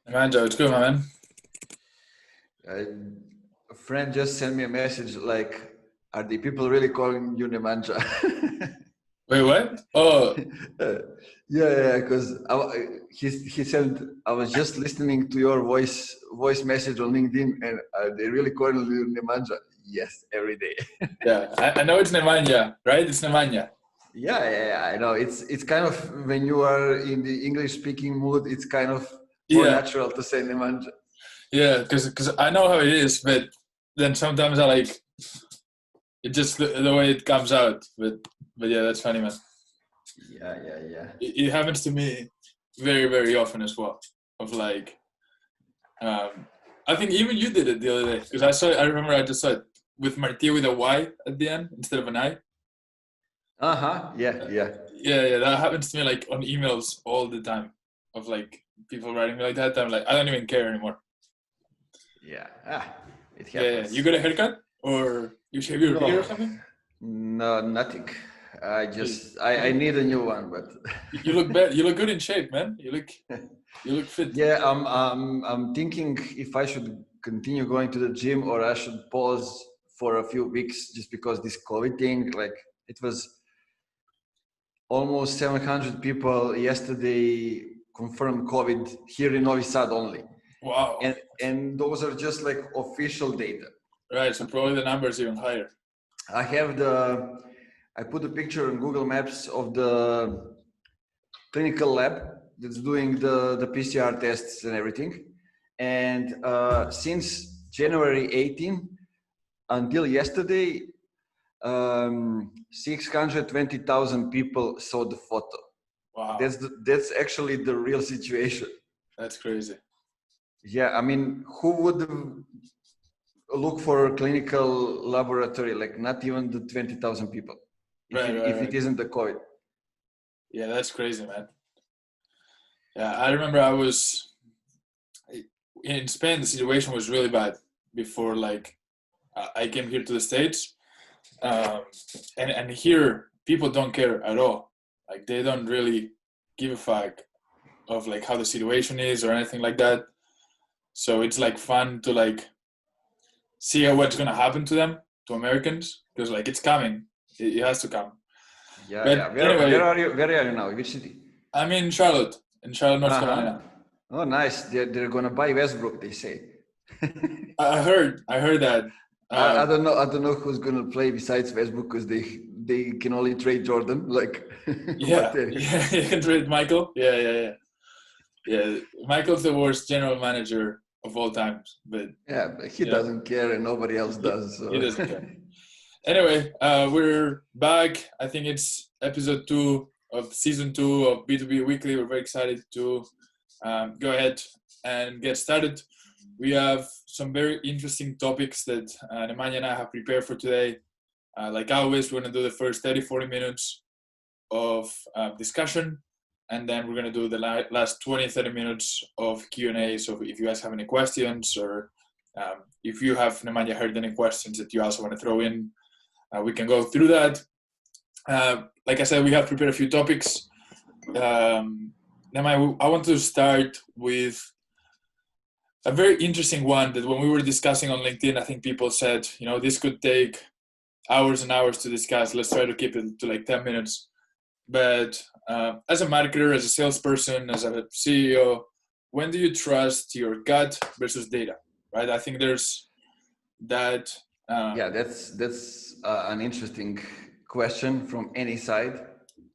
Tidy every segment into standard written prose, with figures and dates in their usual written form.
Nemanja, it's good, my man. A friend just sent me a message like, "Are the people really calling you Nemanja?" Wait, what? Oh, Uh, yeah, because he said I was just listening to your voice message on LinkedIn, and are they really calling you Nemanja? Yes, every day. yeah. I know it's Nemanja, right? It's Nemanja. Yeah, I know. It's kind of when you are in the English speaking mood, it's kind of more Yeah, natural to say Nemanja. yeah. Because I know how it is, but then sometimes I like it just the way it comes out. But yeah, that's funny, man. Yeah. It happens to me very very often as well. Of like, um, I think even you did it the other day because I remember I just saw it with Martia with a Y at the end instead of an I. Uh-huh. Yeah. Yeah, that happens to me like on emails all the time of like people writing me like that. I'm like, I don't even care anymore. Yeah. It Yeah. You happens. got a haircut or you shave your beard or No, something? no, nothing. You, I need a new one, but you look better. You look good in shape, man. You look fit. yeah, I'm thinking if I should continue going to the gym or I should pause for a few weeks just because this COVID thing, like it was almost 700 people yesterday confirmed COVID here in Novi Sad only. Wow. And those are just like official data. Right. So probably the number is even higher. I have I put a picture on Google Maps of the clinical lab that's doing the PCR tests and everything. And since January 18 until yesterday, 620,000 people saw the photo. Wow. That's actually the real situation. That's crazy. Yeah, I mean, who would look for a clinical laboratory, like not even the 20,000 people, if it Right. isn't the COVID? Yeah, that's crazy, man. Yeah, I remember I was in Spain. The situation was really bad before like I came here to the States. um, and here people don't care at all. Like they don't really give a fuck of like how the situation is or anything like that. So it's like fun to like see what's gonna happen to them, to Americans, because like it's coming. It has to come. Yeah. But Where anyway, are you? Where are you now? Which city? I'm in Charlotte, North Uh-huh. Carolina. Oh, nice. They're gonna buy Westbrook, they say. I heard that. I Um, don't know. I don't know who's gonna play besides Westbrook because they can only trade Jordan. Like, but yeah, you can trade Michael. Yeah. Michael's the worst general manager of all times, but yeah, but he you know doesn't care and nobody else does. he So doesn't care. Anyway, we're back. I think it's episode 2 of season 2 of B2B Weekly. We're very excited to go ahead and get started. We have some very interesting topics that Nemanja and I have prepared for today. Like always, we're going to do the first 30-40 minutes of discussion, and then we're going to do the last 20-30 minutes of Q&A. So if you guys have any questions, or if you have, Nemanja, heard any questions that you also want to throw in, we can go through that. Like I said, we have prepared a few topics. Nemanja, I want to start with a very interesting one that when we were discussing on LinkedIn, I think people said, this could take hours and hours to discuss. Let's try to keep it to like 10 minutes. But as a marketer, as a salesperson, as a CEO, when do you trust your gut versus data, right? I think there's that. yeah, that's an interesting question from any side.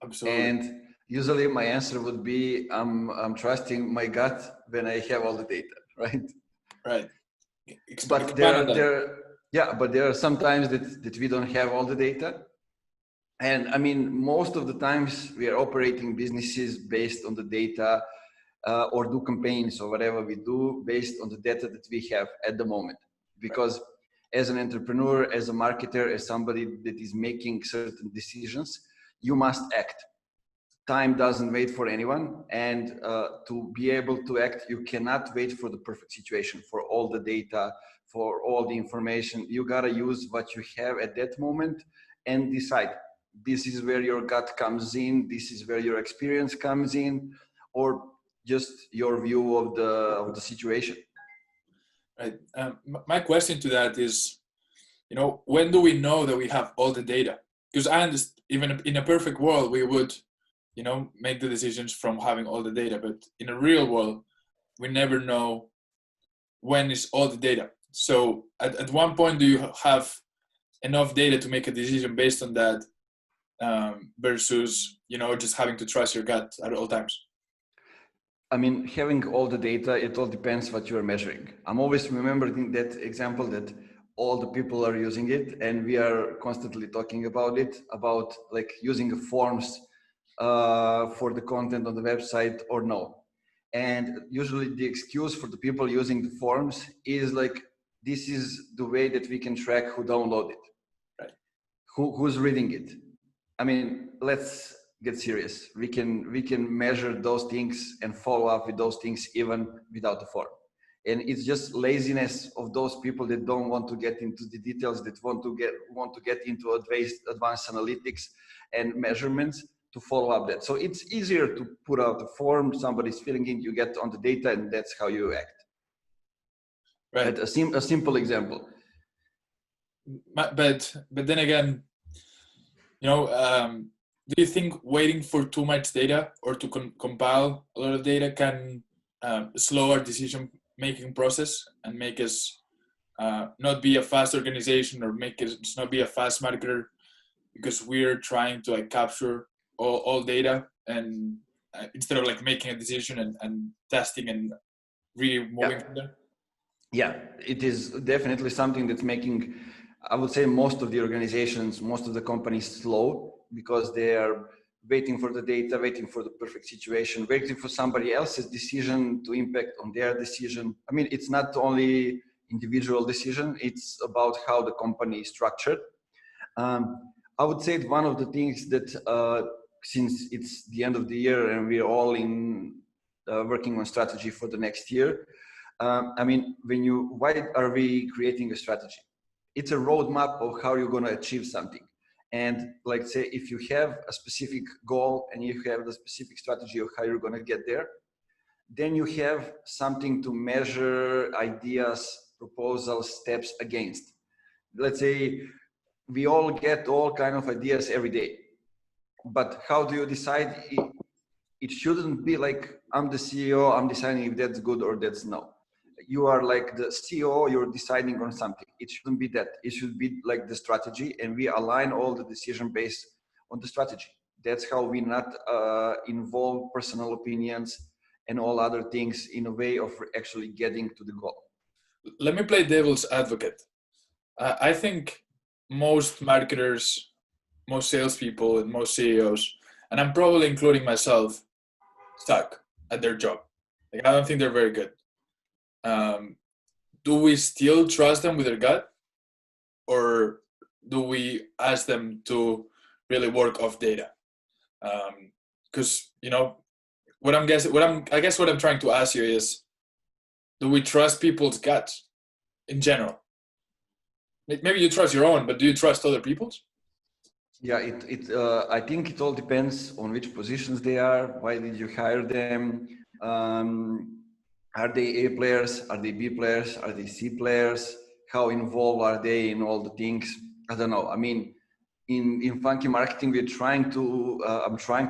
Absolutely. And usually my answer would be I'm trusting my gut when I have all the data, right? Right. But Expand on that. but there are some times that we don't have all the data. And I mean, most of the times we are operating businesses based on the data or do campaigns or whatever we do based on the data that we have at the moment. Right. Because as an entrepreneur, as a marketer, as somebody that is making certain decisions, you must act. Time doesn't wait for anyone. And to be able to act, you cannot wait for the perfect situation, for all the data, for all the information. You got to use what you have at that moment and decide. This is where your gut comes in. This is where your experience comes in. Or just your view of the situation. Right. My question to that is, when do we know that we have all the data? Because I understand, even in a perfect world, we would, make the decisions from having all the data. But in a real world, we never know when is all the data. So at one point, do you have enough data to make a decision based on that, versus, just having to trust your gut at all times? I mean, having all the data, it all depends what you are measuring. I'm always remembering that example that all the people are using it, and we are constantly talking about it, about like using the forms for the content on the website or no. And usually the excuse for the people using the forms is like, this is the way that we can track who downloaded it, right? Who's reading it. I mean, let's get serious. We can measure those things and follow up with those things even without the form. And it's just laziness of those people that don't want to get into the details, that want to get into advanced analytics and measurements to follow up that. So it's easier to put out a form, somebody's filling in, you get on the data, and that's how you act. Right. A simple example. But then again, do you think waiting for too much data or to compile a lot of data can slow our decision-making process and make us not be a fast organization, or make us not be a fast marketer, because we're trying to capture all data, and instead of making a decision and testing and really moving from there? Yeah, it is definitely something that's making, I would say, most of the organizations, most of the companies slow, because they are waiting for the data, waiting for the perfect situation, waiting for somebody else's decision to impact on their decision. I mean, it's not only individual decision, it's about how the company is structured. I would say one of the things that, since it's the end of the year and we're all working on strategy for the next year, I mean, why are we creating a strategy? It's a roadmap of how you're going to achieve something. And like, say, if you have a specific goal and you have the specific strategy of how you're going to get there, then you have something to measure ideas, proposals, steps against. Let's say we all get all kind of ideas every day, but how do you decide? It shouldn't be like, I'm the CEO, I'm deciding if that's good or that's no. You are like the CEO, you're deciding on something. It shouldn't be that. It should be like the strategy, and we align all the decision based on the strategy. That's how we not involve personal opinions and all other things in a way of actually getting to the goal. Let me play devil's advocate. I think most marketers, most salespeople, and most CEOs, and I'm probably including myself, suck at their job. I don't think they're very good. Do we still trust them with their gut, or do we ask them to really work off data? Because I guess what I'm trying to ask you is, do we trust people's guts in general? Maybe you trust your own, but do you trust other people's? Yeah, I think it all depends on which positions they are. Why did you hire them? Are they A players? Are they B players? Are they C players? How involved are they in all the things? I don't know. I mean, in Funky Marketing, I'm trying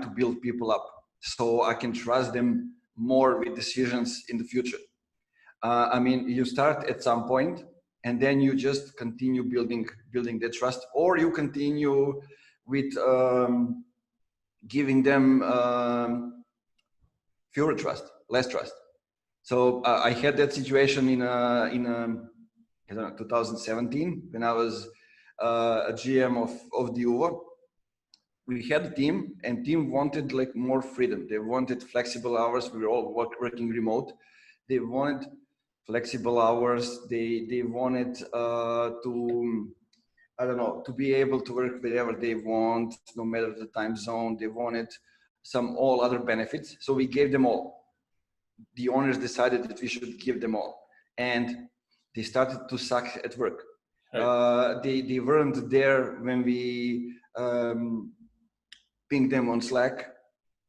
to build people up so I can trust them more with decisions in the future. I mean, you start at some point and then you just continue building the trust, or you continue with giving them fewer trust, less trust. So I had that situation in I don't know, 2017, when I was a GM of the UVA. We had a team, and team wanted like more freedom. They wanted flexible hours. We were all working remote. They wanted flexible hours. They wanted to, I don't know, to be able to work wherever they want, no matter the time zone. They wanted all other benefits. So we gave them all. The owners decided that we should give them all, and they started to suck at work. Right. They weren't there when we pinged them on Slack.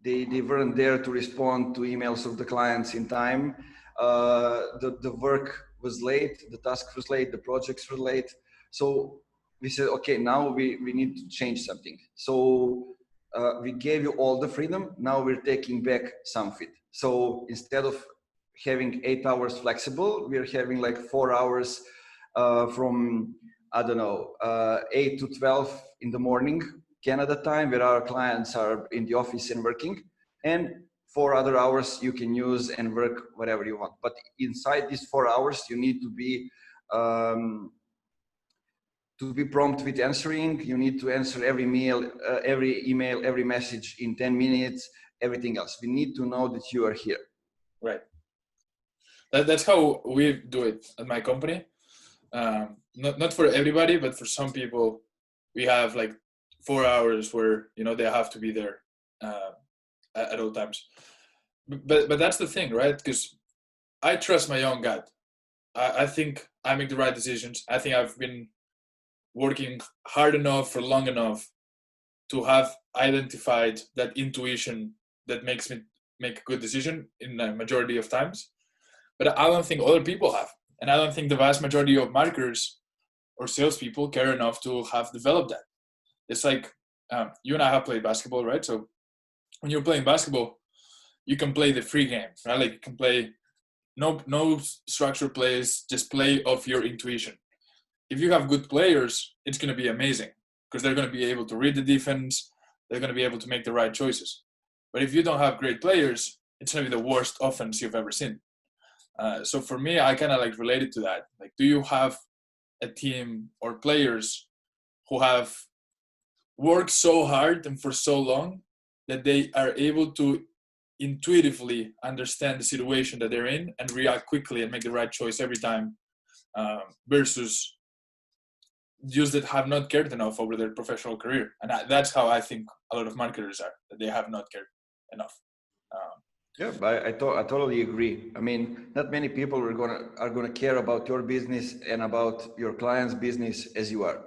they weren't there to respond to emails of the clients in time. The work was late, the task was late, the projects were late. So we said, okay, now we need to change something. So we gave you all the freedom. Now we're taking back some of it. So instead of having 8 hours flexible, we're having like 4 hours from, I don't know, 8 to 12 in the morning, Canada time, where our clients are in the office and working, and 4 other hours you can use and work whatever you want. But inside these 4 hours, you need to be prompt with answering. You need to answer every email, every message in 10 minutes, everything else. We need to know that you are here. Right. That's how we do it at my company. Not for everybody, but for some people, we have like 4 hours where, you know, they have to be there at all times. But that's the thing, right? Because I trust my own gut. I think I make the right decisions. I think I've been working hard enough for long enough to have identified that intuition that makes me make a good decision in a majority of times. But I don't think other people have. And I don't think the vast majority of marketers or salespeople care enough to have developed that. It's like you and I have played basketball, right? So when you're playing basketball, you can play the free game, right? Like you can play no structured plays, just play off your intuition. If you have good players, it's going to be amazing because they're going to be able to read the defense. They're going to be able to make the right choices. But if you don't have great players, it's going to be the worst offense you've ever seen. So for me, I kind of like related to that. Like, do you have a team or players who have worked so hard and for so long that they are able to intuitively understand the situation that they're in and react quickly and make the right choice every time, versus those that have not cared enough over their professional career? And that's how I think a lot of marketers are, that they have not cared enough. Yeah, I totally agree. I mean, not many people are gonna care about your business and about your client's business as you are.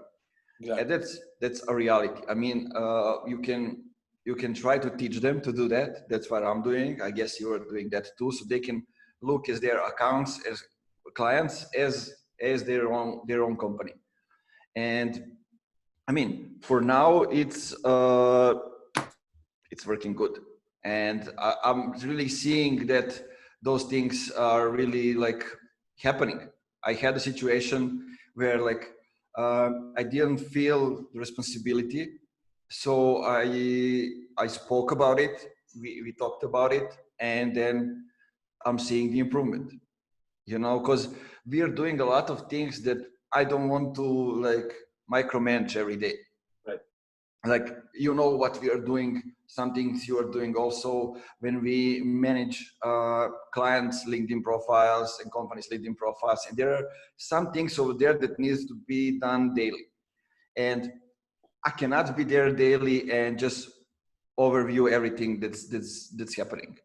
Yeah. And that's a reality. I mean, you can try to teach them to do that. That's what I'm doing. I guess you are doing that too, so they can look as their accounts as clients as their own company. And I mean, for now, it's working good. And I'm really seeing that those things are really like happening. I had a situation where like I didn't feel the responsibility, so I spoke about it. We talked about it, and then I'm seeing the improvement. You know, because we are doing a lot of things that I don't want to like micromanage every day. Right. Like, you know what we are doing, some things you are doing also when we manage clients' LinkedIn profiles and companies' LinkedIn profiles. And there are some things over there that needs to be done daily. And I cannot be there daily and just overview everything that's happening.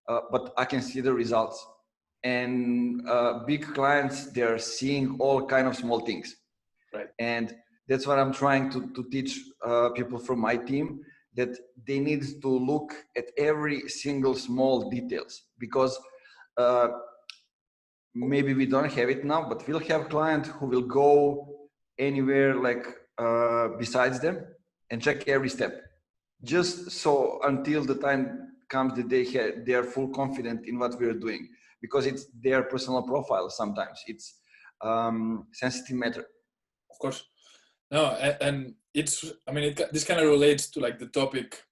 But I can see the results. And big clients, they're seeing all kind of small things. Right. And that's what I'm trying to teach people from my team, that they need to look at every single small details, because maybe we don't have it now, but we'll have clients who will go anywhere like besides them and check every step, just so until the time comes that they are full confident in what we are doing, because it's their personal profile. Sometimes it's sensitive matter. Of course. No, and it's, I mean, this kind of relates to like the topic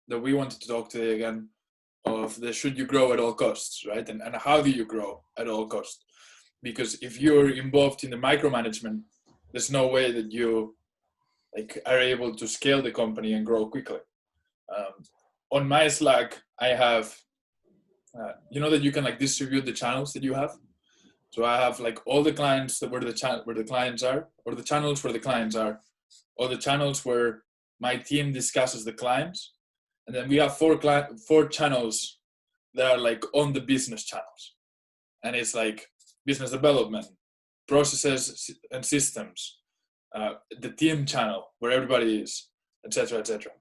that we wanted to talk today again, of the should you grow at all costs, right? And how do you grow at all costs? Because if you're involved in the micromanagement, there's no way that you like are able to scale the company and grow quickly. On my Slack, I have, you know, that you can like distribute the channels that you have. So I have like all the clients that where the clients are, or the channels where the clients are, or the channels where my team discusses the clients, and then we have four channels that are like on the business channels, and it's like business development, processes and systems, the team channel where everybody is, etc., etc.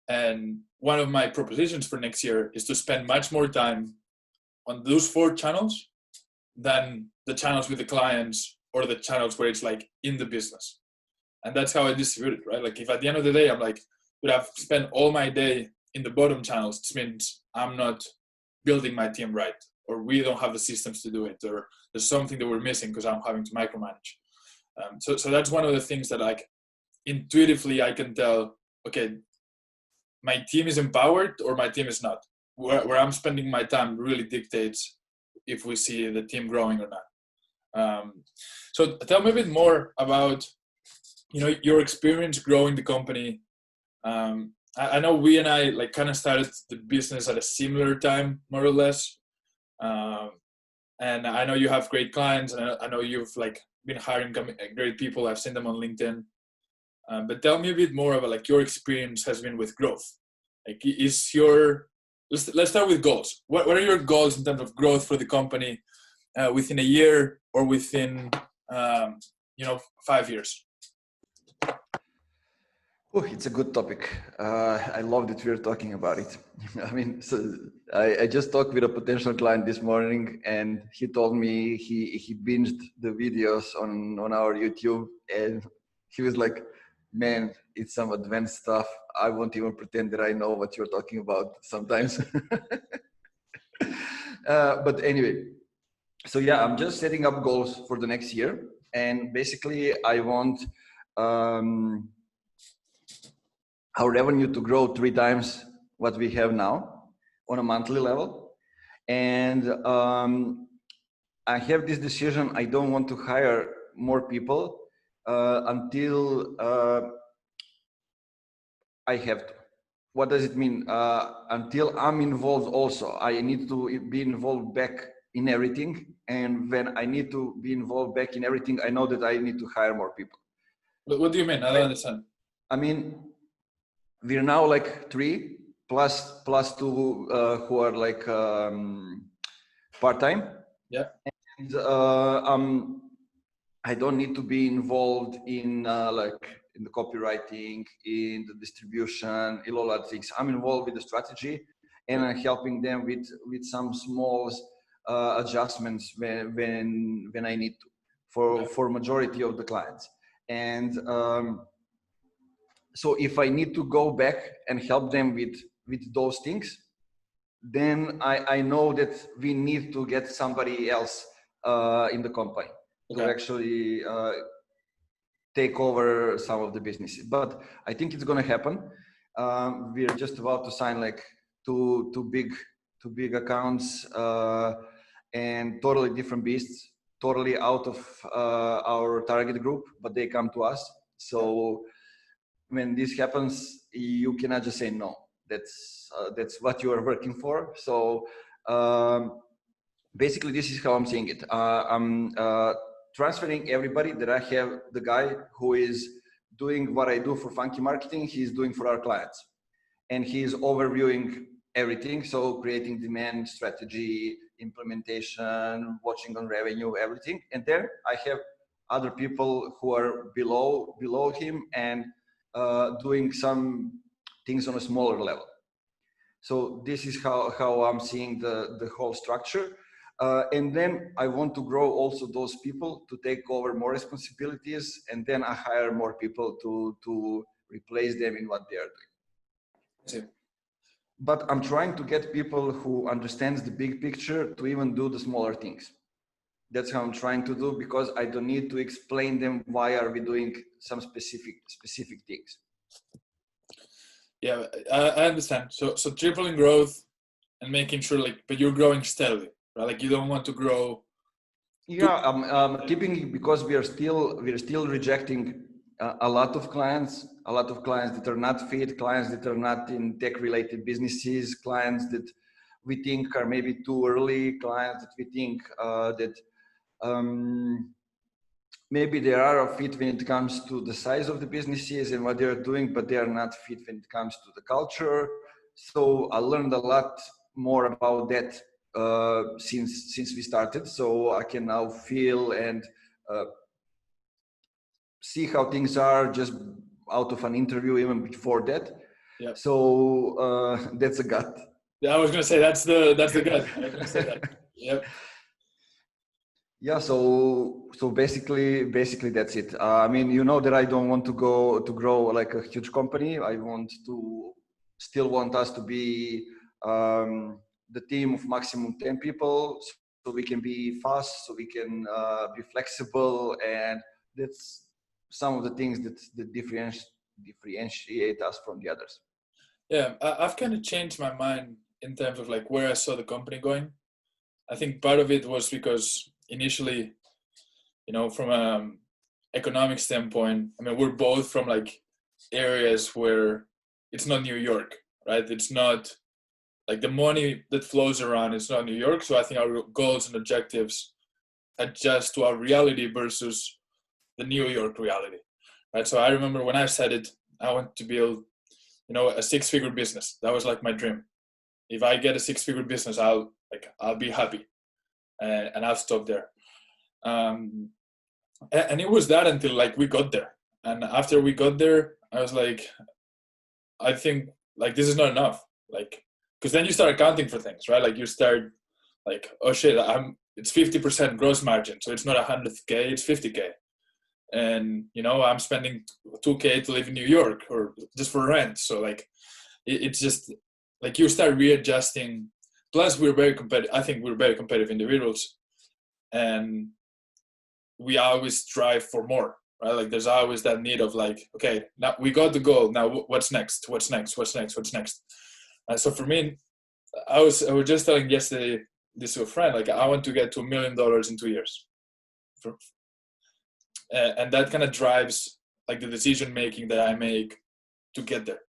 And one of my propositions for next year is to spend much more time on those 4 channels than the channels with the clients or the channels where it's like in the business. And that's how I distribute it, right? Like if at the end of the day, I'm like, would have spent all my day in the bottom channels, this means I'm not building my team right, or we don't have the systems to do it, or there's something that we're missing because I'm having to micromanage. So that's one of the things that like intuitively I can tell, okay, my team is empowered or my team is not. Where I'm spending my time really dictates if we see the team growing or not. So tell me a bit more about, your experience growing the company. I know we and I like kind of started the business at a similar time, more or less. And I know you have great clients, and I know you've like been hiring great people. I've seen them on LinkedIn. But tell me a bit more about like your experience has been with growth. Like, let's start with goals. What are your goals in terms of growth for the company within a year or within 5 years? Oh, it's a good topic. I love that we're talking about it. I mean, so I just talked with a potential client this morning, and he told me he binged the videos on our YouTube, and he was like, "Man, it's some advanced stuff. I won't even pretend that I know what you're talking about sometimes." But anyway, so yeah, I'm just setting up goals for the next year, and basically, I want our revenue to grow 3 times what we have now on a monthly level. And I have this decision. I don't want to hire more people until I have to. What does it mean? Until I'm involved also. I need to be involved back in everything. And when I need to be involved back in everything, I know that I need to hire more people. What do you mean? I don't understand. I mean, we're now like 3 plus 2 who are like part-time. Yeah. And I don't need to be involved in like in the copywriting, in the distribution, in all other things. I'm involved with the strategy, and I'm helping them with some small adjustments when I need to for majority of the clients. And so if I need to go back and help them with those things, then I know that we need to get somebody else in the company to actually take over some of the businesses. But I think it's going to happen. We're just about to sign like two big accounts and totally different beasts, totally out of our target group, but they come to us. So when this happens, you cannot just say no. That's what you are working for. So basically, this is how I'm seeing it. I'm transferring everybody that I have. The guy who is doing what I do for Funky Marketing, he's doing for our clients, and he's overviewing everything. So creating demand strategy, implementation, watching on revenue, everything. And then I have other people who are below him and doing some things on a smaller level. So this is how I'm seeing the whole structure. And then I want to grow also those people to take over more responsibilities, and then I hire more people to replace them in what they are doing. But I'm trying to get people who understands the big picture to even do the smaller things. That's how I'm trying to do, because I don't need to explain them why are we doing some specific things. Yeah, I understand. So tripling growth and making sure but you're growing steadily, right? Like you don't want to grow. Yeah, I'm keeping it because we're still rejecting a lot of clients that are not fit, clients that are not in tech related businesses, clients that we think are maybe too early, clients that we think that maybe they are a fit when it comes to the size of the businesses and what they're doing, but they are not fit when it comes to the culture. So I learned a lot more about that since we started. So I can now feel and see how things are just out of an interview, even before that. Yeah. So that's a gut. Yeah, I was gonna say that's the gut. I was gonna say that. Yep. Yeah, so basically that's it. I mean, you know that I don't want to grow like a huge company. I still want us to be the team of maximum 10 people, so we can be fast, so we can be flexible, and that's some of the things that differentiate us from the others. Yeah, I've kind of changed my mind in terms of like where I saw the company going. I think part of it was because initially, you know, from an economic standpoint, I mean, we're both from like areas where it's not New York, right? It's not like the money that flows around is not New York. So I think our goals and objectives adjust to our reality versus the New York reality, right? So I remember when I said it, I want to build, you know, a six-figure business. That was like my dream. If I get a six-figure business, I'll be happy, and I'll stop there. Um, and it was that until like we got there. And after we got there, I was like, I think like this is not enough. Like, because then you start accounting for things, right? Like you start like, oh shit, it's 50% gross margin, so it's not 100K, it's 50K. And you know, I'm spending 2K to live in New York or just for rent. So like, it's just like you start readjusting. Plus, we're very competitive. I think we're very competitive individuals, and we always strive for more, right? Like there's always that need of like, okay, now we got the goal. Now what's next? What's next? What's next? What's next? So for me, I was just telling yesterday this to a friend, like I want to get to $1 million in 2 years, and that kind of drives like the decision making that I make to get there,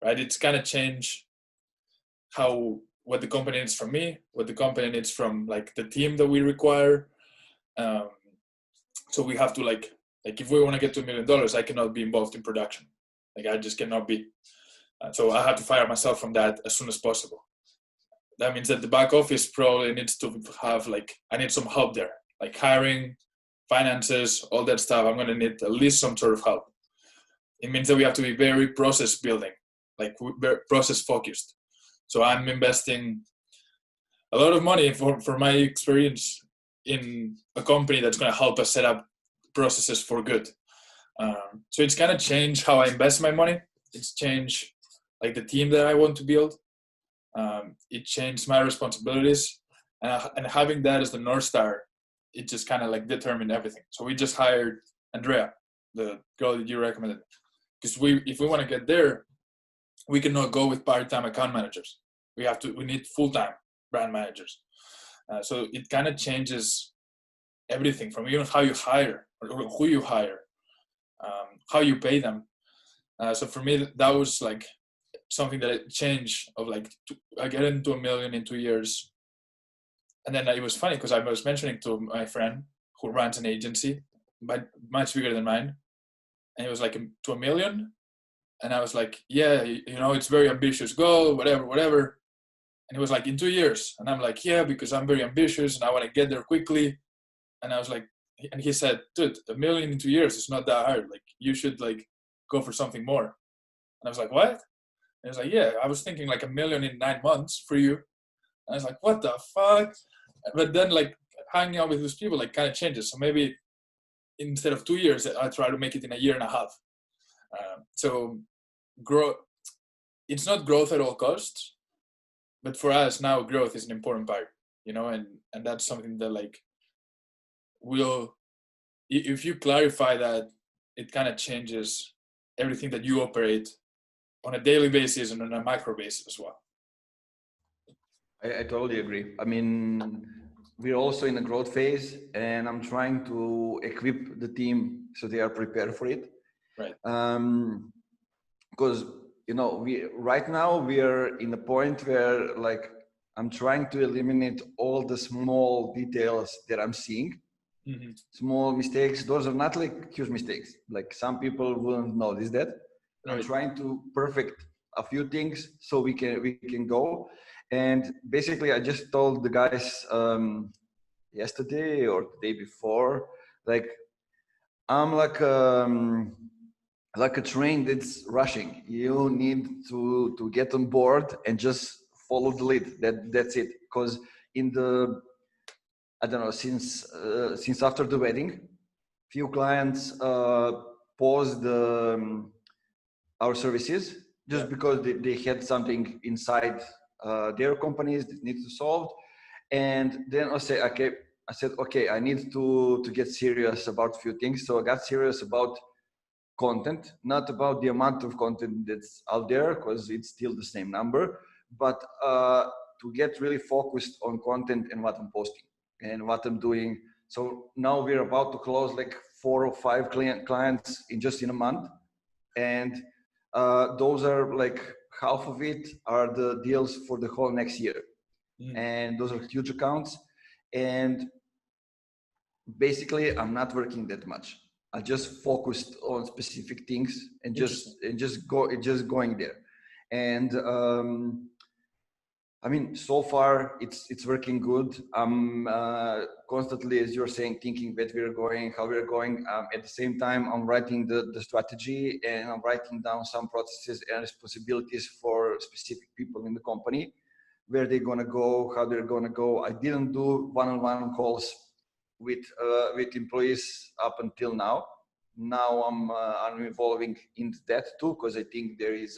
right? It's kind of change what the company needs from me, what the company needs from like the team that we require. Um, so we have to like if we want to get to $1 million, I cannot be involved in production. Like I just cannot be. So I have to fire myself from that as soon as possible. That means that the back office probably needs to have like, I need some help there, like hiring, finances, all that stuff. I'm going to need at least some sort of help. It means that we have to be very process building, like process focused. So I'm investing a lot of money for my experience in a company that's going to help us set up processes for good. So it's kind of changed how I invest my money. It's changed like the team that I want to build. It changed my responsibilities, and having that as the North Star, it just kind of like determined everything. So we just hired Andrea, the girl that you recommended, because if we want to get there, we cannot go with part-time account managers. We need full-time brand managers. So it kind of changes everything from even how you hire or who you hire, how you pay them. So for me, that was like something that it changed of like, I get into $1 million in 2 years. And then it was funny because I was mentioning to my friend who runs an agency, but much bigger than mine. And he was like, to $1 million? And I was like, yeah, you know, it's very ambitious goal, whatever. And he was like, in 2 years. And I'm like, yeah, because I'm very ambitious and I want to get there quickly. And I was like, and he said, dude, $1 million in 2 years is not that hard. Like you should like go for something more. And I was like, what? And he was like, yeah, I was thinking like $1 million in 9 months for you. And I was like, what the fuck? But then like hanging out with those people like kind of changes. So maybe instead of 2 years, I try to make it in a year and a half. So grow. It's not growth at all costs, but for us now, growth is an important part, you know, and that's something that like will, if you clarify that, it kind of changes everything that you operate on a daily basis and on a macro basis as well. I totally agree. I mean, we're also in a growth phase, and I'm trying to equip the team so they are prepared for it. Right. Because you know, right now we are in a point where like I'm trying to eliminate all the small details that I'm seeing. Mm-hmm. Small mistakes. Those are not like huge mistakes. Like some people wouldn't notice that. Right. I'm trying to perfect a few things so we can go. And basically, I just told the guys yesterday or the day before, like I'm like like a train that's rushing. You need to get on board and just follow the lead. That's it. Because in the, I don't know, since after the wedding, few clients paused our services just because they had something inside their companies that need to solve. And then I said, okay, I need to get serious about a few things. So I got serious about content, not about the amount of content that's out there, because it's still the same number, but to get really focused on content and what I'm posting and what I'm doing. So now we're about to close like 4 or 5 clients in a month. And those are like half of it are the deals for the whole next year. And those are huge accounts. And basically I'm not working that much. I just focused on specific things and just going there. And I mean, so far it's working good. I'm constantly, as you're saying, thinking that we're going, how we're going. At the same time, I'm writing the strategy, and I'm writing down some processes and responsibilities for specific people in the company, where they're gonna go, how they're gonna go. I didn't do one-on-one calls with employees up until now. Now I'm evolving into that too, because I think there's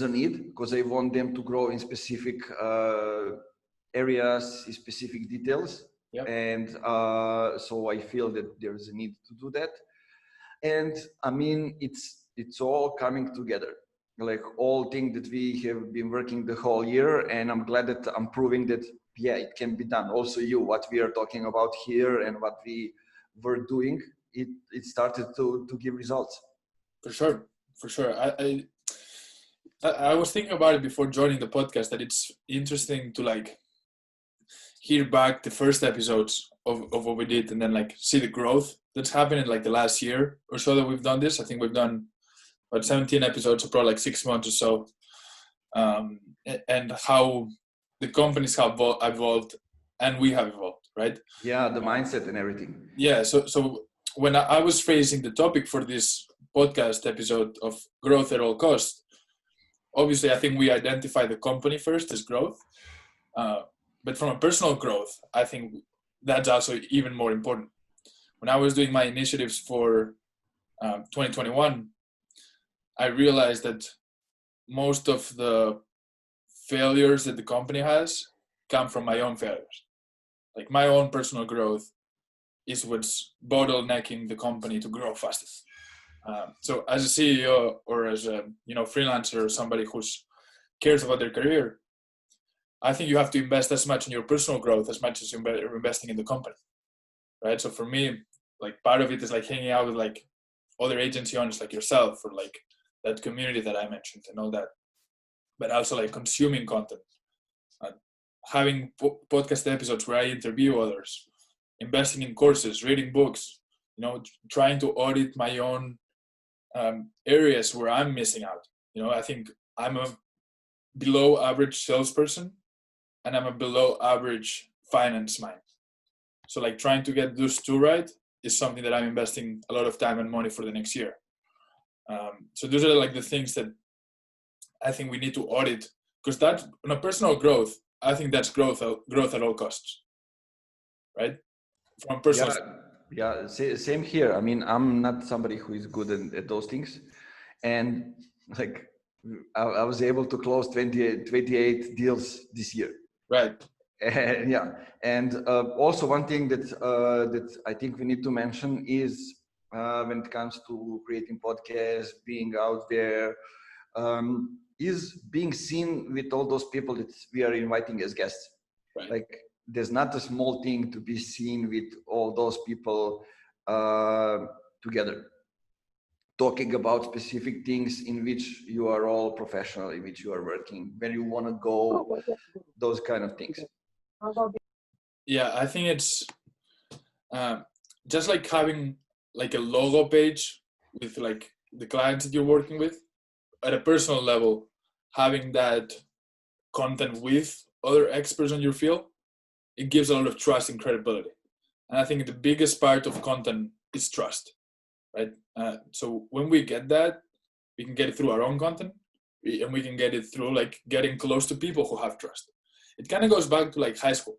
a need, because I want them to grow in specific areas, in specific details. And so I feel that there's a need to do that. And I mean, it's all coming together, like all things that we have been working the whole year. And I'm glad that I'm proving that, yeah, it can be done. Also what we are talking about here and what we were doing, it started to give results. For sure. I was thinking about it before joining the podcast, that it's interesting to like hear back the first episodes of what we did, and then like see the growth that's happened in like the last year or so that we've done this. I think we've done about 17 episodes, so probably like 6 months or so, and how the companies have evolved and we have evolved, right? Yeah, the mindset and everything. Yeah, so when I was phrasing the topic for this podcast episode of growth at all costs, obviously I think we identify the company first as growth, but from a personal growth, I think that's also even more important. When I was doing my initiatives for 2021, I realized that most of the failures that the company has come from my own failures. Like my own personal growth is what's bottlenecking the company to grow fastest. So as a CEO or as a freelancer or somebody who cares about their career, I think you have to invest as much in your personal growth as much as you're investing in the company, right? So for me, like part of it is like hanging out with like other agency owners like yourself, or like that community that I mentioned and all that, but also like consuming content, having podcast episodes where I interview others, investing in courses, reading books, trying to audit my own areas where I'm missing out. I think I'm a below average salesperson and I'm a below average finance mind. So like trying to get those two right is something that I'm investing a lot of time and money for the next year. So those are like the things that I think we need to audit, because that on a personal growth, I think that's growth at all costs, right? From personal. Yeah, same here. I mean, I'm not somebody who is good at those things, and like I was able to close 28 deals this year. Right. And, yeah, and also one thing that I think we need to mention is when it comes to creating podcasts, being out there, is being seen with all those people that we are inviting as guests. Right. Like, there's not a small thing to be seen with all those people together, talking about specific things in which you are all professional, in which you are working, where you want to go, those kind of things. Yeah, I think it's just like having like a logo page with like the clients that you're working with. At a personal level, having that content with other experts on your field, it gives a lot of trust and credibility. And I think the biggest part of content is trust. right? So when we get that, we can get it through our own content, and we can get it through like getting close to people who have trust. It kind of goes back to like high school,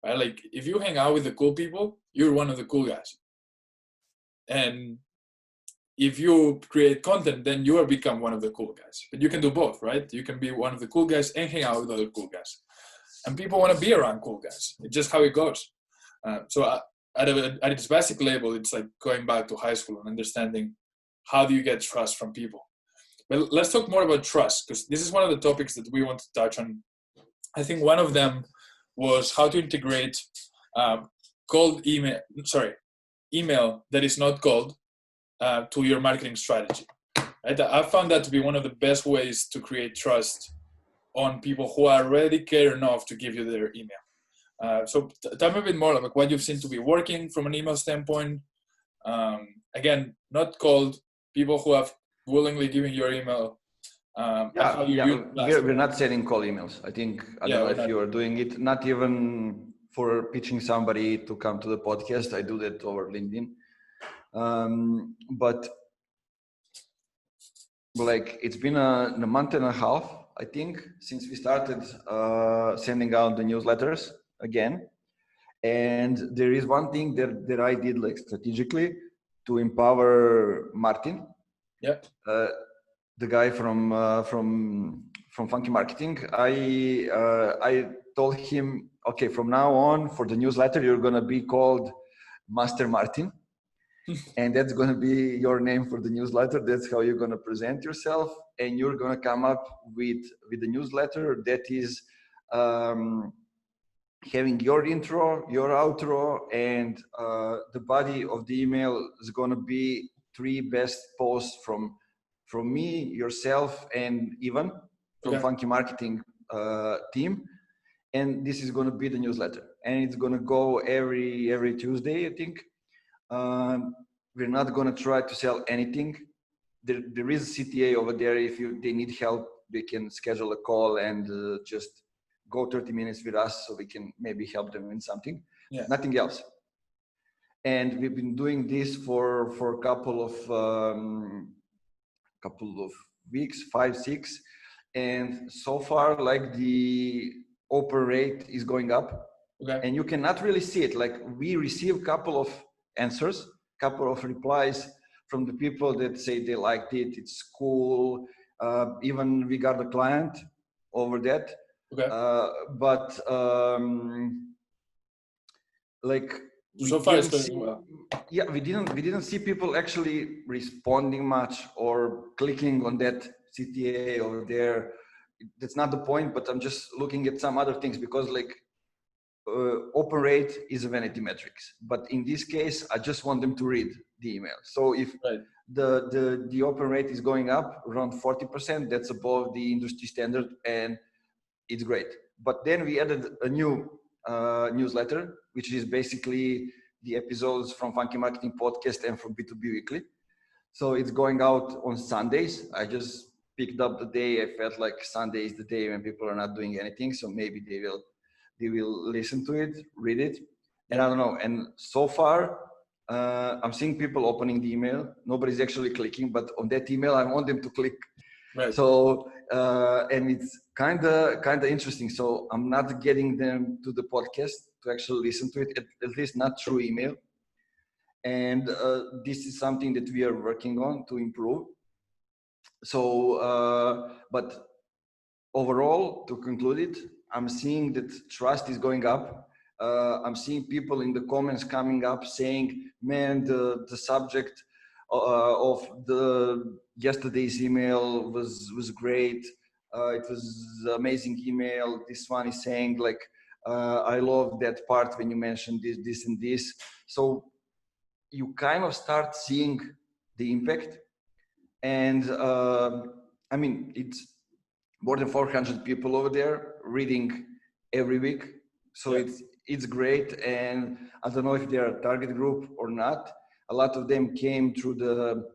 right? Like if you hang out with the cool people, you're one of the cool guys. And if you create content, then you are become one of the cool guys. But you can do both, right? You can be one of the cool guys and hang out with other cool guys. And people want to be around cool guys. It's just how it goes. At its basic level, it's like going back to high school and understanding how do you get trust from people. But let's talk more about trust, because this is one of the topics that we want to touch on. I think one of them was how to integrate cold email that is not cold to your marketing strategy. Right? I found that to be one of the best ways to create trust on people who already care enough to give you their email. So tell me a bit more about what you've seen to be working from an email standpoint. Again, not cold, people who have willingly given your email. We're not sending call emails. I don't know if you are doing it, not even for pitching somebody to come to the podcast. I do that over LinkedIn. But like it's been a month and a half, I think, since we started sending out the newsletters again. And there is one thing that I did like strategically to empower Martin. Yep. The guy from Funky Marketing. I told him, okay, from now on for the newsletter, you're gonna be called Master Martin. And that's going to be your name for the newsletter. That's how you're going to present yourself, and you're going to come up with the newsletter that is having your intro, your outro, and the body of the email is going to be 3 best posts from me, yourself, and Ivan from Funky Marketing team. And this is going to be the newsletter, and it's going to go every Tuesday, I think. We're not going to try to sell anything. There is a CTA over there. If they need help, they can schedule a call and just go 30 minutes with us so we can maybe help them in something. Yeah. Nothing else. And we've been doing this for a couple of weeks, 5, 6. And so far, like the open rate is going up. Okay. And you cannot really see it. Like we receive a couple of answers, couple of replies from the people that say they liked it, it's cool. Even we got a client over that. Okay. Like so far it's going well. Yeah, we didn't see people actually responding much or clicking on that CTA over there. That's not the point, but I'm just looking at some other things because like open rate is a vanity metrics, but in this case I just want them to read the email. So if the open rate is going up around 40%, that's above the industry standard and it's great. But then we added a new newsletter, which is basically the episodes from Funky Marketing Podcast and from B2B Weekly. So it's going out on Sundays. I just picked up the day. I felt like Sunday is the day when people are not doing anything, so maybe they will listen to it, read it, and I don't know. And so far, I'm seeing people opening the email. Nobody's actually clicking, but on that email, I want them to click. Right. So, and it's kind of interesting. So I'm not getting them to the podcast to actually listen to it, at least not through email. And this is something that we are working on to improve. So, but overall, to conclude it, I'm seeing that trust is going up. I'm seeing people in the comments coming up saying, man, the subject of the yesterday's email was great. It was amazing email. This one is saying like, I love that part when you mentioned this and this. So you kind of start seeing the impact. And I mean, it's more than 400 people over there reading every week. So it's great. And I don't know if they're a target group or not. A lot of them came through the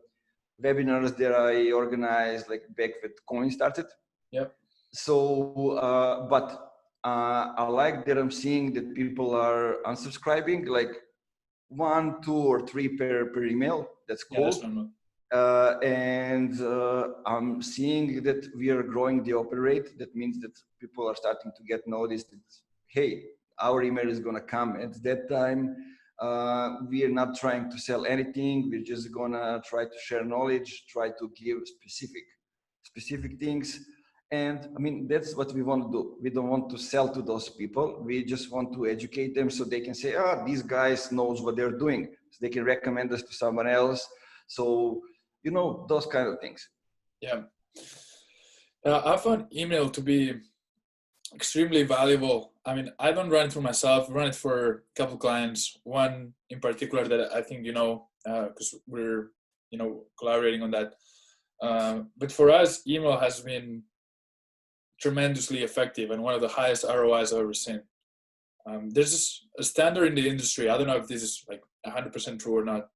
webinars that I organized like back when Coin started. Yep. So, but I like that I'm seeing that people are unsubscribing. Like 1, 2, or 3 per email. That's Yeah, that's cool. normal. I'm seeing that we are growing the open rate. That means that people are starting to get noticed that, hey, our email is going to come at that time. We are not trying to sell anything. We're just going to try to share knowledge, try to give specific things. And I mean, that's what we want to do. We don't want to sell to those people. We just want to educate them so they can say, these guys knows what they're doing. So they can recommend us to someone else. So, those kind of things. Yeah. I found email to be extremely valuable. I mean, I don't run it for myself, run it for a couple clients. One in particular that I think because we're collaborating on that. But for us, email has been tremendously effective and one of the highest ROIs I've ever seen. There's a standard in the industry. I don't know if this is like 100% true or not,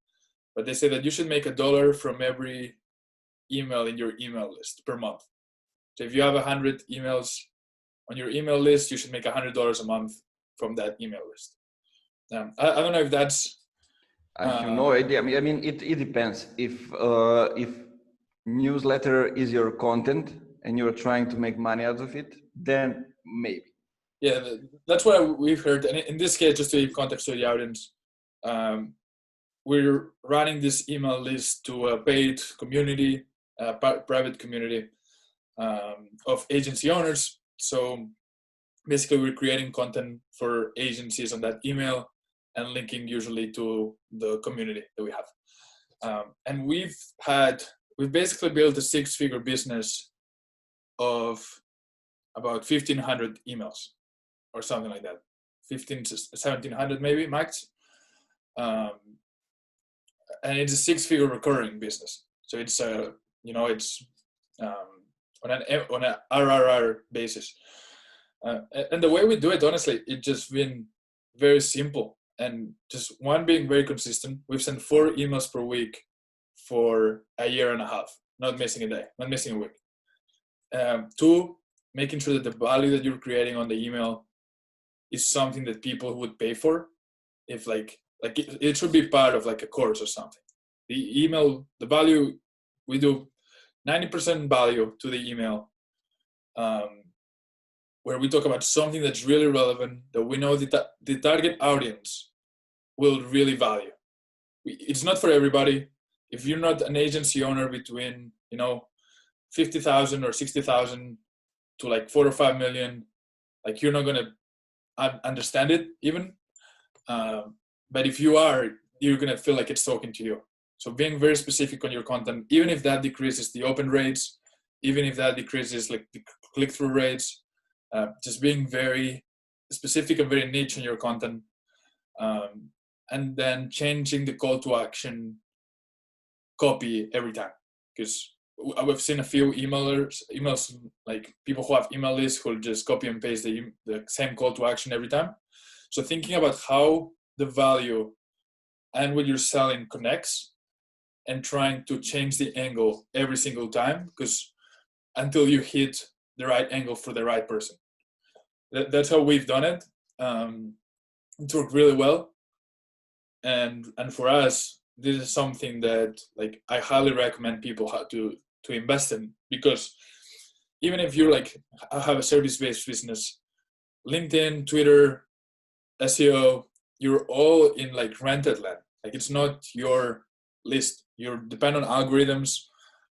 but they say that you should make $1 from every email in your email list per month. So if you have 100 emails on your email list, you should make $100 a month from that email list. I don't know if that's. I have no idea. I mean, it depends. If newsletter is your content and you're trying to make money out of it, then maybe. Yeah, that's what we've heard. And in this case, just to give context to the audience, we're running this email list to a paid community, private community of agency owners. So basically, we're creating content for agencies on that email and linking usually to the community that we have. And we've basically built a 6-figure business of about 1,500 emails or something like that, 1,700 maybe max. And it's a 6-figure recurring business. So it's it's on an RRR basis. And the way we do it, honestly, it's just been very simple and just one, being very consistent. We've sent 4 emails per week for a year and a half, not missing a day, not missing a week. 2, making sure that the value that you're creating on the email is something that people would pay for. If like it should be part of like a course or something. The email, the value, we do 90% value to the email, where we talk about something that's really relevant, that we know the target audience will really value. It's not for everybody. If you're not an agency owner between 50,000 or 60,000 to like 4 or 5 million, like you're not gonna understand it even. But if you are, you're gonna feel like it's talking to you. So being very specific on your content, even if that decreases the open rates, even if that decreases like the click-through rates, just being very specific and very niche in your content, and then changing the call to action copy every time. Because we've seen a few emails like people who have email lists who just copy and paste the same call to action every time. So thinking about how the value and what you're selling connects and trying to change the angle every single time, because until you hit the right angle for the right person. That's how we've done it. It worked really well. And for us, this is something that like I highly recommend people how to invest in, because even if you're like have a service-based business, LinkedIn, Twitter, SEO, you're all in like rented land. Like it's not your list. You depend on algorithms.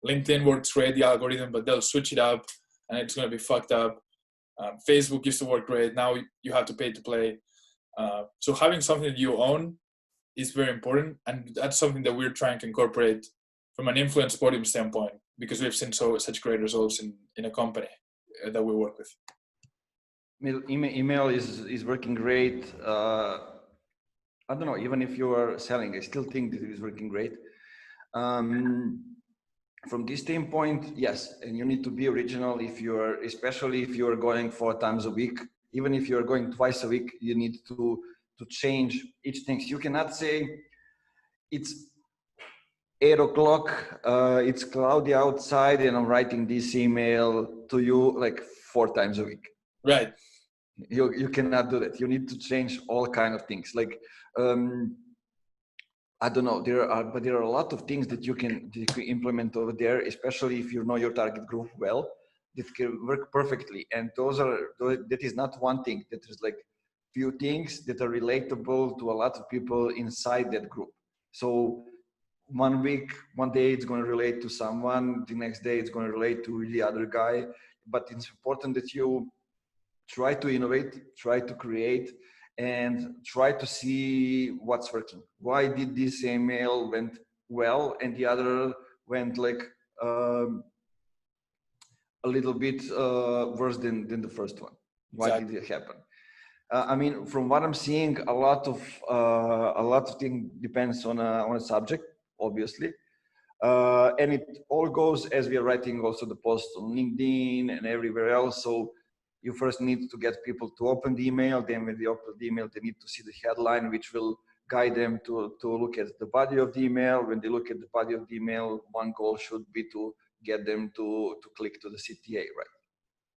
LinkedIn works great, the algorithm, but they'll switch it up and it's going to be fucked up. Facebook used to work great. Now you have to pay to play. So having something that you own is very important. And that's something that we're trying to incorporate from an influence podium standpoint, because we've seen such great results in a company that we work with. Email is working great. I don't know, even if you are selling, I still think that it is working great. From this standpoint, yes, and you need to be original especially if you're going 4 times a week. Even if you're going twice a week, you need to change each thing. You cannot say it's 8 o'clock, it's cloudy outside and I'm writing this email to you like 4 times a week. Right. You cannot do that. You need to change all kind of things. Like I don't know. There are a lot of things that you can implement over there, especially if you know your target group well, that can work perfectly. And that is not one thing. That is like few things that are relatable to a lot of people inside that group. So one week, one day it's going to relate to someone, the next day it's going to relate to the other guy. But it's important that you try to innovate, try to create, and try to see what's working. Why did this email went well and the other went like um, a little bit worse than the first one? Why Exactly. did it happen? I mean, from what I'm seeing, a lot of things depends on a subject, obviously, and it all goes as we are writing also the posts on LinkedIn and everywhere else. So you first need to get people to open the email. Then when they open the email, they need to see the headline, which will guide them to look at the body of the email. When they look at the body of the email, one goal should be to get them to click to the CTA, right?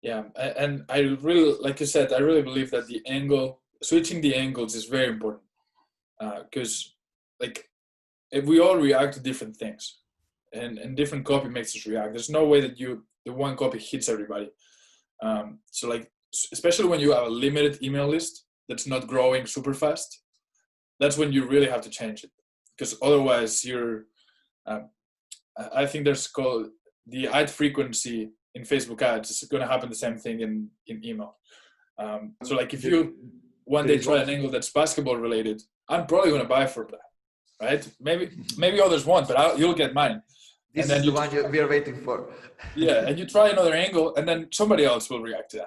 Yeah, and I really, like you said, I really believe that switching the angles is very important, because like if we all react to different things, and different copy makes us react. There's no way that the one copy hits everybody. So like, especially when you have a limited email list that's not growing super fast, that's when you really have to change it, because otherwise I think there's called the ad frequency in Facebook ads is going to happen the same thing in email. So like if you one day try an angle that's basketball related, I'm probably going to buy for that, right? Maybe others won't, but you'll get mine. This is the one we are waiting for. Yeah, and you try another angle, and then somebody else will react to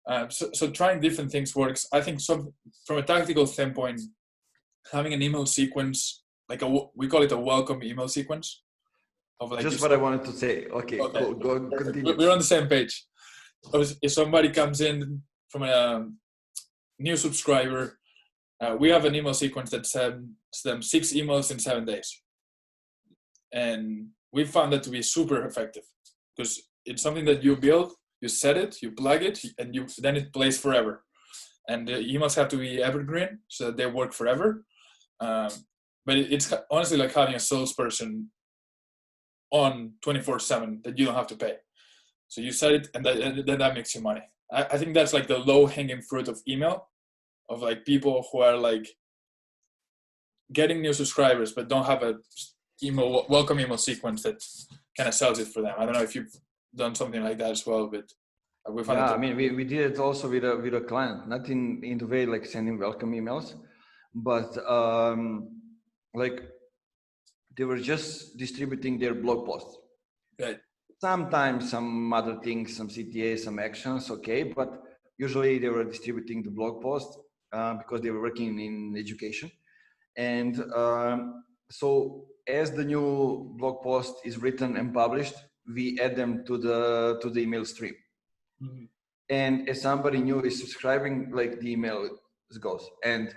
that. So trying different things works. I think from a tactical standpoint, having an email sequence, like we call it a welcome email sequence. Of like just what I wanted to say. Okay. Go continue. We're on the same page. If somebody comes in from a new subscriber, we have an email sequence that sends them 6 emails in 7 days. And we found that to be super effective because it's something that you build, you set it, you plug it, and then it plays forever. And the emails have to be evergreen so that they work forever. But it's honestly like having a salesperson on 24/7 that you don't have to pay. So you set it, and then that makes you money. I think that's like the low-hanging fruit of email, of like people who are like getting new subscribers but don't have a welcome email sequence that kind of sells it for them. I don't know if you've done something like that as well, but we found I mean, we did it also with a client, not in the way like sending welcome emails, but like they were just distributing their blog posts. Right. Sometimes some other things, some CTA, some actions, okay, but usually they were distributing the blog post because they were working in education. And so as the new blog post is written and published, we add them to the email stream. Mm-hmm. And as somebody new is subscribing, like the email goes. And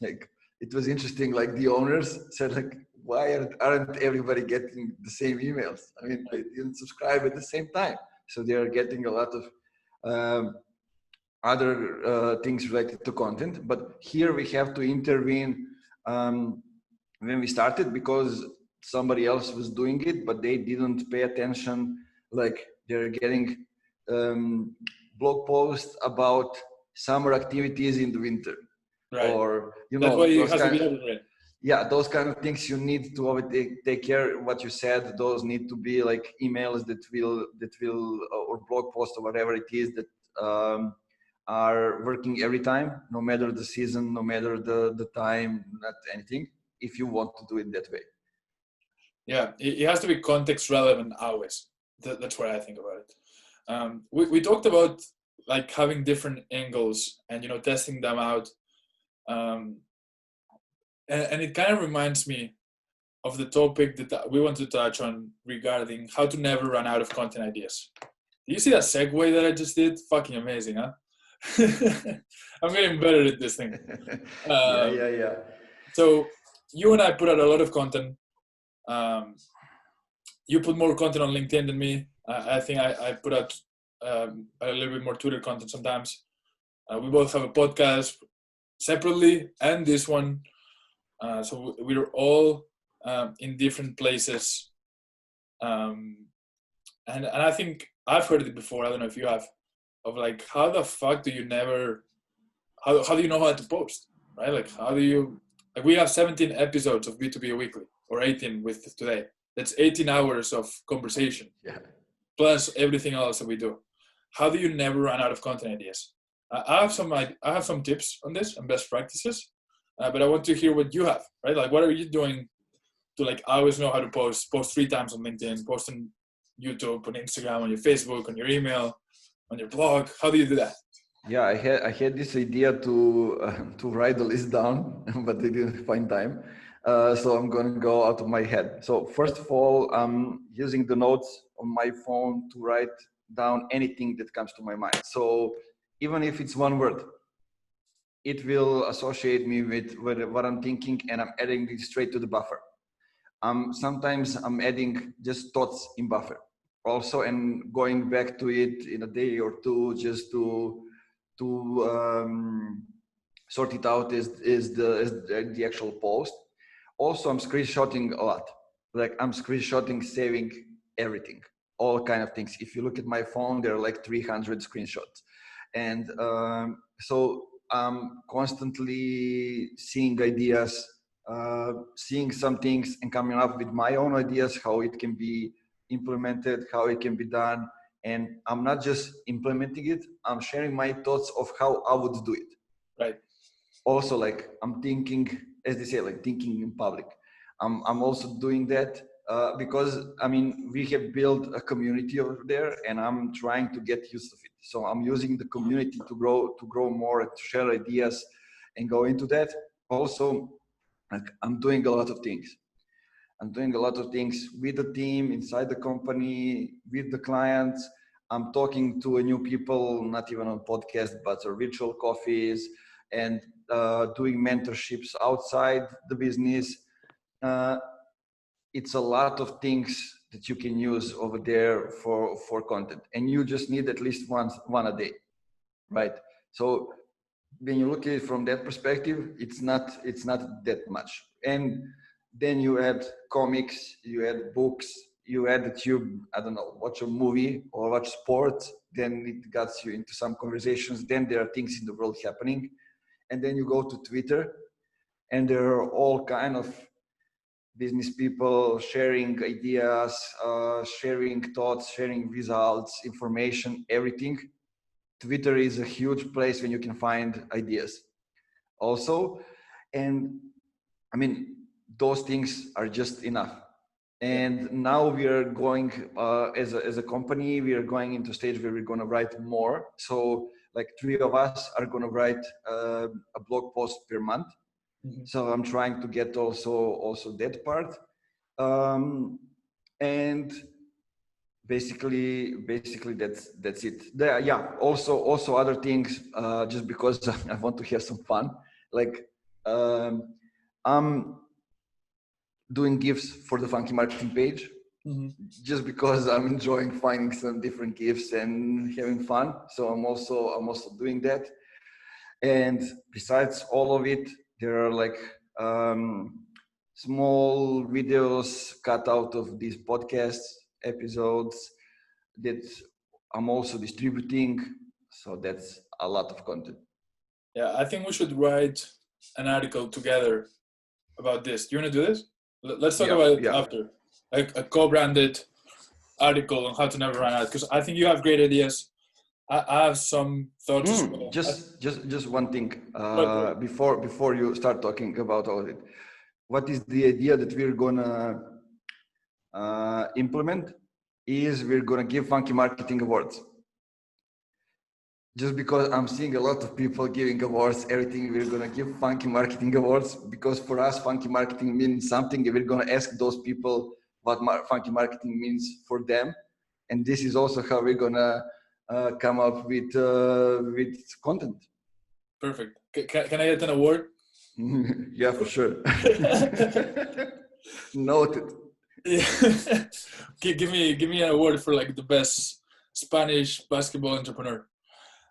like it was interesting, like the owners said like, why aren't everybody getting the same emails? I mean, they didn't subscribe at the same time. So they are getting a lot of other things related to content. But here we have to intervene when we started because somebody else was doing it, but they didn't pay attention. Like they're getting blog posts about summer activities in the winter. Right. Or, you know, that's why it has to be evergreen. Yeah, those kind of things you need to take care. What you said, those need to be like emails that will or blog posts or whatever it is that are working every time, no matter the season, no matter the time, not anything. If you want to do it that way. Yeah, it has to be context relevant always. That's what I think about it. We talked about like having different angles and testing them out. And it kind of reminds me of the topic that we want to touch on regarding how to never run out of content ideas. Do you see that segue that I just did? Fucking amazing, huh? I'm getting better at this thing. Yeah. So you and I put out a lot of content. You put more content on LinkedIn than me. I think I put out a little bit more Twitter content sometimes. We both have a podcast separately and this one. So we're all in different places. And I think I've heard it before. I don't know if you have, of like, how the fuck do you never, how do you know how to post, right? Like, how do you, like, we have 17 episodes of B2B Weekly, or 18 with today. That's 18 hours of conversation, Yeah. plus everything else that we do. How do you never run out of content ideas? I have some tips on this and best practices, but I want to hear what you have, right? Like, what are you doing to like always know how to post 3 times on LinkedIn, post on YouTube, on Instagram, on your Facebook, on your email, on your blog? How do you do that? Yeah, I had this idea to write the list down, but I didn't find time. So I'm gonna go out of my head. So first of all, I'm using the notes on my phone to write down anything that comes to my mind. So even if it's one word, it will associate me with what I'm thinking, and I'm adding it straight to the buffer. Sometimes I'm adding just thoughts in buffer also, and going back to it in a day or two just to sort it out is the actual post. Also, I'm screenshotting a lot. Like I'm screenshotting, saving everything, all kind of things. If you look at my phone, there are like 300 screenshots, and so I'm constantly seeing ideas, seeing some things, and coming up with my own ideas how it can be implemented, how it can be done. And I'm not just implementing it, I'm sharing my thoughts of how I would do it. Right. Also, like I'm thinking, as they say, like thinking in public. I'm also doing that because I mean we have built a community over there, and I'm trying to get used of it. So I'm using the community to grow more, to share ideas, and go into that. Also, like I'm doing a lot of things. I'm doing a lot of things with the team, inside the company, with the clients. I'm talking to a new people, not even on podcast, but virtual coffees, and doing mentorships outside the business. Uh, it's a lot of things that you can use over there for content, and you just need at least one a day, right? So when you look at it from that perspective, it's not that much. And then you add comics, you add books, you add that you, I don't know, watch a movie or watch sports, then it gets you into some conversations. Then there are things in the world happening, and then you go to Twitter, and there are all kind of business people sharing ideas, sharing thoughts, sharing results, information, everything. Twitter is a huge place when you can find ideas also. And I mean, those things are just enough. And now we are going, as a company, we are going into a stage where we're going to write more. So like 3 of us are going to write a blog post per month. Mm-hmm. So I'm trying to get also that part. And basically that's it. There, yeah, also other things, just because I want to have some fun. Like I'm doing gifts for the Funky Marketing page, Mm-hmm. just because I'm enjoying finding some different gifts and having fun. So I'm also doing that. And besides all of it, there are like small videos cut out of these podcast episodes that I'm also distributing. So that's a lot of content. Yeah, I think we should write an article together about this. Do you want to do this? Let's talk about it after. Like a co-branded article on how to never run out, because I think you have great ideas. I have some thoughts as well. Just one thing before you start talking about all of it. What is the idea that we're gonna implement? Is we're gonna give Funky Marketing awards. Just because I'm seeing a lot of people giving awards, everything, we're gonna give Funky Marketing awards, because for us, Funky Marketing means something. We're gonna ask those people what Funky Marketing means for them, and this is also how we're gonna come up with content. Perfect. Can I get an award? Yeah, for sure. Noted. Yeah. Give me an award for like the best Spanish basketball entrepreneur.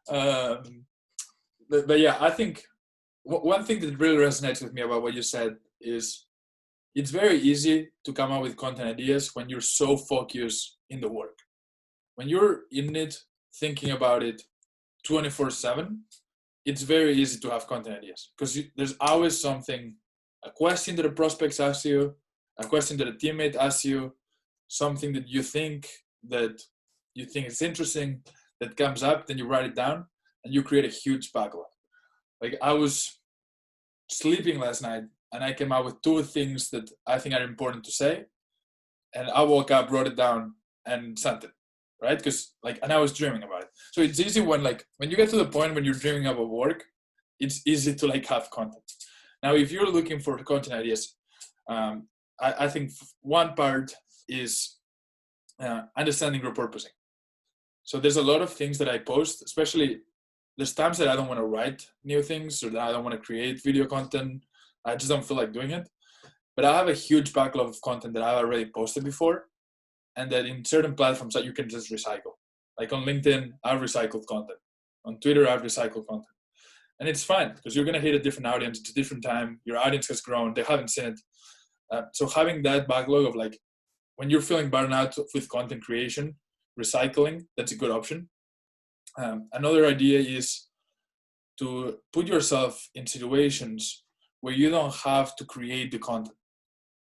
But yeah, I think one thing that really resonates with me about what you said is it's very easy to come up with content ideas when you're so focused in the work. When you're in it, thinking about it 24/7, it's very easy to have content ideas because there's always something, a question that a prospect asks you, a question that a teammate asks you, something that you think is interesting that comes up, then you write it down and you create a huge backlog. Like I was sleeping last night and I came out with 2 things that I think are important to say, and I woke up, wrote it down, and sent it, right? Because and I was dreaming about it. So it's easy when you get to the point when you're dreaming about work, it's easy to have content. Now, if you're looking for content ideas, I think one part is understanding repurposing. So there's a lot of things that I post, especially there's times that I don't want to write new things or that I don't want to create video content. I just don't feel like doing it. But I have a huge backlog of content that I've already posted before, and that in certain platforms that you can just recycle. Like on LinkedIn, I've recycled content. On Twitter, I've recycled content. And it's fine because you're going to hit a different audience. It's a different time. Your audience has grown. They haven't seen it. So having that backlog of when you're feeling burnout with content creation, recycling, that's a good option. Another idea is to put yourself in situations where you don't have to create the content.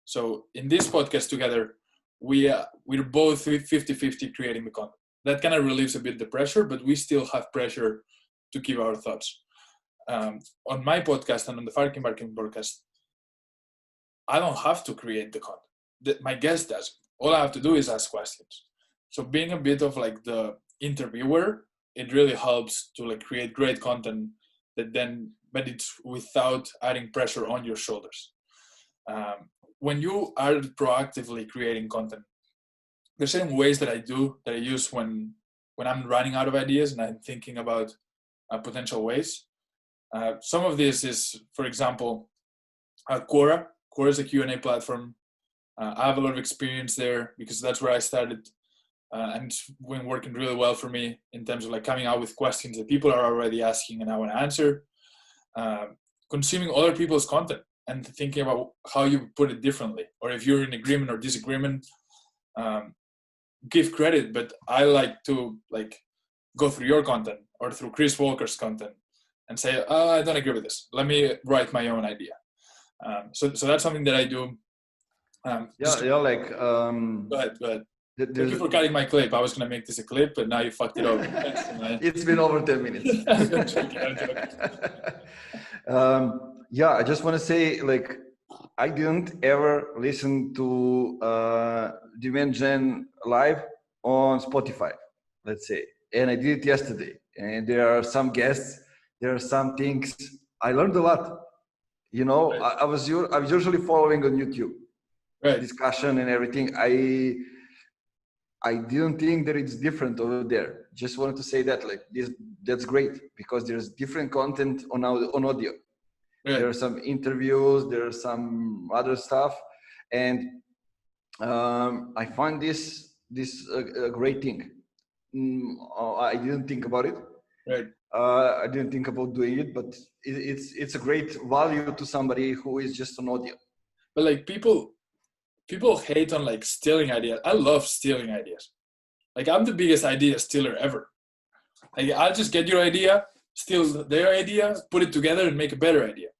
So in this podcast together, we're both 50-50 creating the content. That kind of relieves a bit the pressure, but we still have pressure to give our thoughts. On my podcast and on the Farking Barking podcast, I don't have to create the content. My guest does. All I have to do is ask questions. So being a bit of the interviewer, it really helps to create great content but it's without adding pressure on your shoulders. When you are proactively creating content, there's certain ways that I use when I'm running out of ideas and I'm thinking about potential ways. Some of this is, for example, Quora. Quora is a Q&A platform. I have a lot of experience there because that's where I started. And it's been working really well for me in terms of coming out with questions that people are already asking and I want to answer. Consuming other people's content and thinking about how you put it differently, or if you're in agreement or disagreement, give credit. But I like to go through your content or through Chris Walker's content and say, oh, I don't agree with this. Let me write my own idea. So that's something that I do. Go ahead. Thank you for cutting my clip. I was going to make this a clip, but now you fucked it up. It's been over 10 minutes. I'm joking. I just want to say, I didn't ever listen to Nemanja live on Spotify, let's say. And I did it yesterday. And there are some guests, there are some things. I learned a lot. Right. I was usually following on YouTube, right, discussion and everything. I didn't think that it's different over there. Just wanted to say that that's great because there's different content on audio. Right. There are some interviews, there are some other stuff, and I find this a great thing. I didn't think about it. Right. I didn't think about doing it, but it's a great value to somebody who is just on audio. But people hate on stealing ideas. I love stealing ideas. I'm the biggest idea stealer ever. I'll just get your idea, steal their idea, put it together and make a better idea.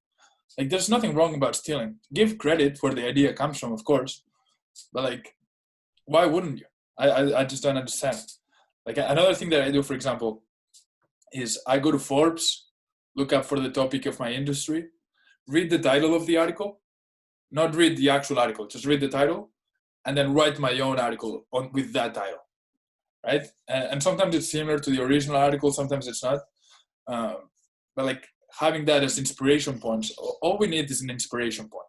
There's nothing wrong about stealing. Give credit where the idea comes from, of course. But why wouldn't you? I just don't understand. Another thing that I do, for example, is I go to Forbes, look up for the topic of my industry, read the title of the article, not read the actual article, just read the title, and then write my own article with that title, right? And sometimes it's similar to the original article, sometimes it's not. But having that as inspiration points, all we need is an inspiration point.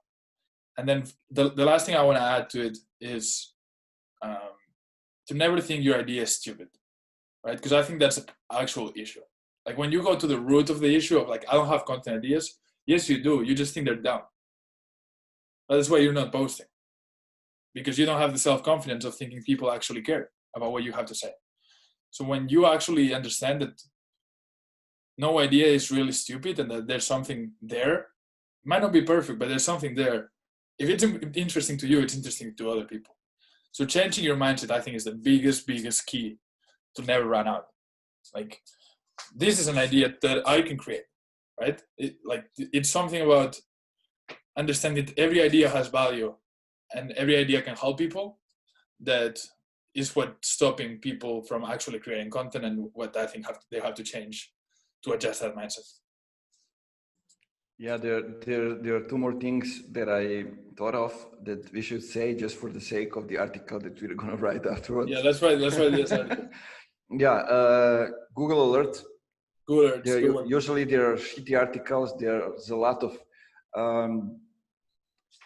And then the last thing I want to add to it is to never think your idea is stupid, right? Because I think that's an actual issue. When you go to the root of the issue of I don't have content ideas, yes, you do. You just think they're dumb. That's why you're not posting, because you don't have the self-confidence of thinking people actually care about what you have to say. So when you actually understand that no idea is really stupid and that there's something there, it might not be perfect, but there's something there, if it's interesting to you, it's interesting to other people. So changing your mindset, I think, is the biggest key to never run out. Like, this is an idea that I can create, right? It's something about understanding that every idea has value and every idea can help people. That is what's stopping people from actually creating content, and what I think they have to change to adjust that mindset. Yeah, there are two more things that I thought of that we should say just for the sake of the article that we're going to write afterwards. Yeah, that's right. This article. Yeah, Google Alert. Good Alerts. Usually there are shitty articles. There's a lot of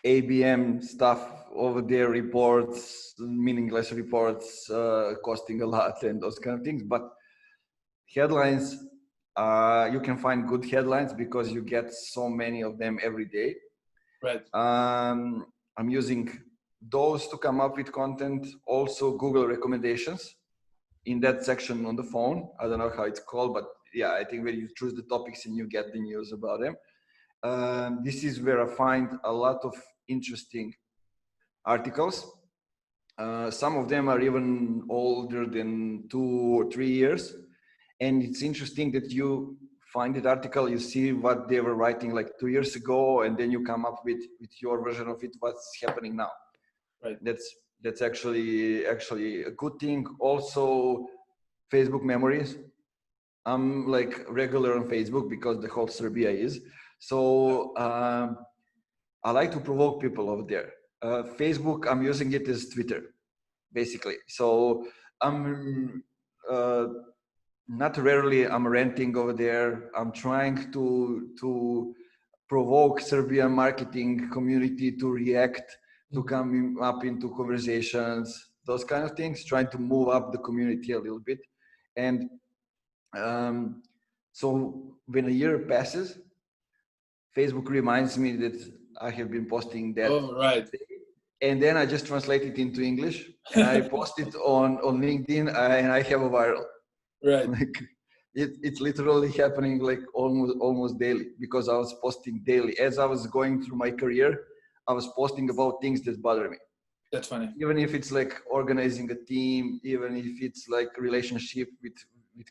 ABM stuff over there, reports, meaningless reports, costing a lot and those kind of things. But headlines, you can find good headlines because you get so many of them every day. Right. I'm using those to come up with content. Also Google recommendations in that section on the phone. I don't know how it's called, but yeah, I think when you choose the topics and you get the news about them. This is where I find a lot of interesting articles. Some of them are even older than 2 or 3 years. And it's interesting that you find that article, you see what they were writing like 2 years ago, and then you come up with your version of it, what's happening now. Right. That's actually a good thing. Also, Facebook memories. I'm like regular on Facebook because the whole Serbia is. So I like to provoke people over there. Facebook, I'm using it as Twitter, basically. So I'm not rarely I'm ranting over there. I'm trying to provoke Serbian marketing community to react, to come up into conversations, those kind of things, trying to move up the community a little bit. And so when a year passes, Facebook reminds me that I have been posting that. Oh, right. And then I just translate it into English and I post it on LinkedIn and I have a viral. Right. Like it's literally happening like almost daily because I was posting daily. As I was going through my career, I was posting about things that bother me. That's funny. Even if it's like organizing a team, even if it's like relationship with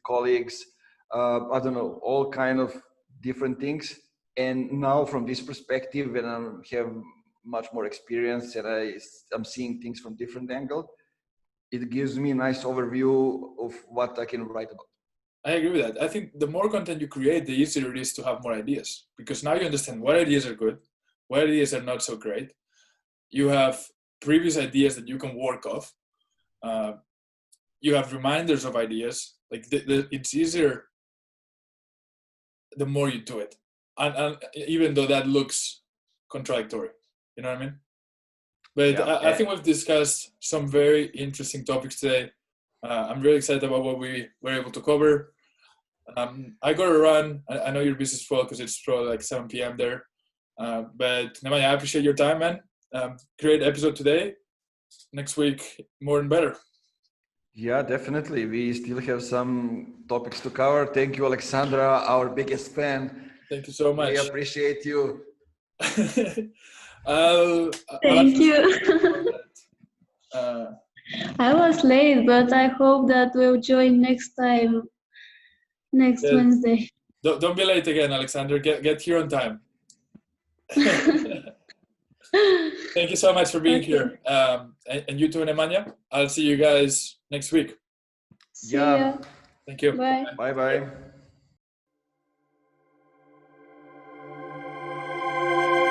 colleagues, I don't know, all kind of different things. And now from this perspective, when I have much more experience and I'm seeing things from different angle, it gives me a nice overview of what I can write about. I agree with that. I think the more content you create, the easier it is to have more ideas, because now you understand what ideas are good, what ideas are not so great. You have previous ideas that you can work off. You have reminders of ideas. Like it's easier the more you do it, and even though that looks contradictory, you know what I mean? But yeah. I think we've discussed some very interesting topics today. I'm really excited about what we were able to cover. I got to run. I know you're busy as well because it's probably like 7 p.m. there. But Nemanja, I appreciate your time, man. Great episode today. Next week, more and better. Yeah, definitely. We still have some topics to cover. Thank you, Alexandra, our biggest fan. Thank you so much. We appreciate you. Thank you. I was late, but I hope that we'll join next time, next Wednesday. Don't be late again, Alexander. Get here on time. Thank you so much for being here. And you too, Nemanja. I'll see you guys next week. See ya. Thank you. Bye. Bye-bye.